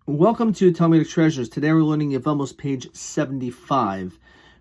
Welcome to Talmudic Treasures. Today we're learning Yevamot page 75,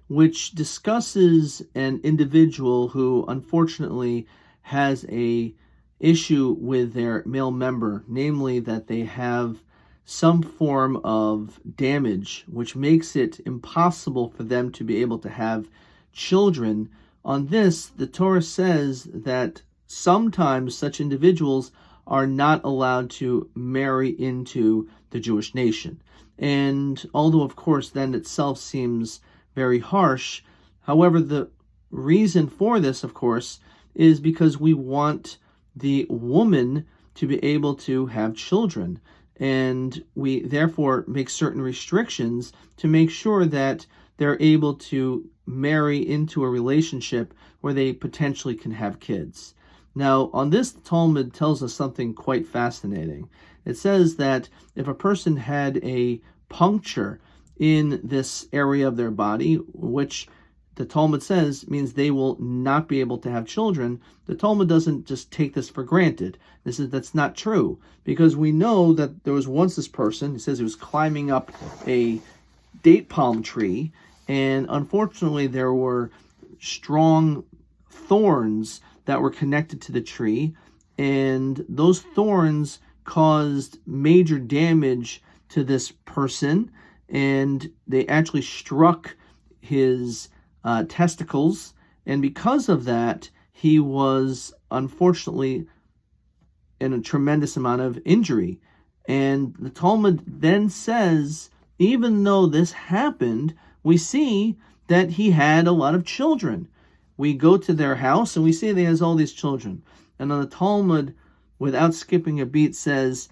which discusses an individual who unfortunately has a issue with their male member, namely that they have some form of damage, which makes it impossible for them to be able to have children. On this, the Torah says that sometimes such individuals are not allowed to marry into the Jewish nation. And although, of course, then itself seems very harsh, however, the reason for this, of course, is because we want the woman to be able to have children. And we therefore make certain restrictions to make sure that they're able to marry into a relationship where they potentially can have kids. Now, on this, the Talmud tells us something quite fascinating. It says that if a person had a puncture in this area of their body, which the Talmud says means they will not be able to have children, the Talmud doesn't just take this for granted. That's not true, because we know that there was once this person, he says he was climbing up a date palm tree, and unfortunately there were strong thorns that were connected to the tree, and those thorns caused major damage to this person, and they actually struck his testicles, and because of that, he was unfortunately in a tremendous amount of injury. And the Talmud then says, even though this happened, we see that he had a lot of children. We go to their house and we see that he has all these children. And on the Talmud, without skipping a beat, says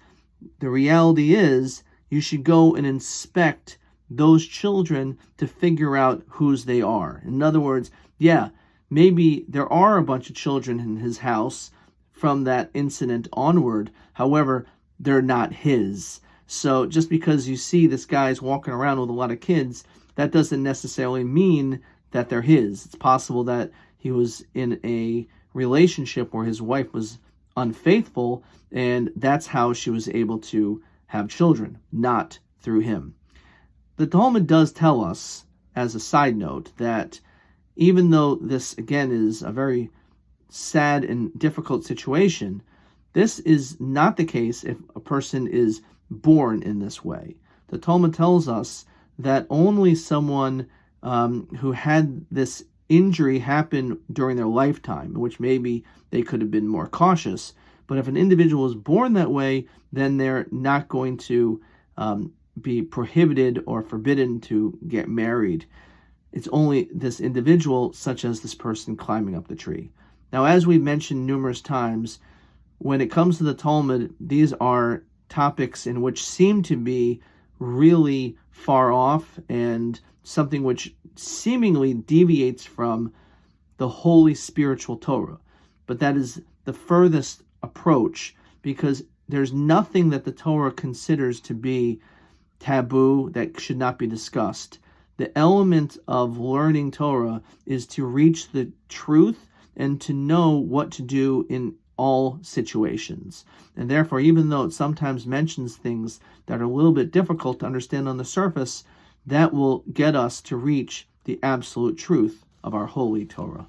the reality is you should go and inspect those children to figure out whose they are. In other words, yeah, maybe there are a bunch of children in his house from that incident onward. However, they're not his. So just because you see this guy's walking around with a lot of kids, that doesn't necessarily mean that they're his. It's possible that he was in a relationship where his wife was unfaithful, and that's how she was able to have children, not through him. The Talmud does tell us, as a side note, that even though this, again, is a very sad and difficult situation, this is not the case if a person is born in this way. The Talmud tells us that only someone who had this injury happen during their lifetime, in which maybe they could have been more cautious, but if an individual is born that way, then they're not going to be prohibited or forbidden to get married. It's only this individual, such as this person climbing up the tree. Now, as we've mentioned numerous times, when it comes to the Talmud, these are topics in which seem to be really far off and something which seemingly deviates from the holy spiritual Torah. But that is the furthest approach, because there's nothing that the Torah considers to be taboo that should not be discussed. The element of learning Torah is to reach the truth and to know what to do in all situations. And therefore, even though it sometimes mentions things that are a little bit difficult to understand on the surface, that will get us to reach the absolute truth of our holy Torah.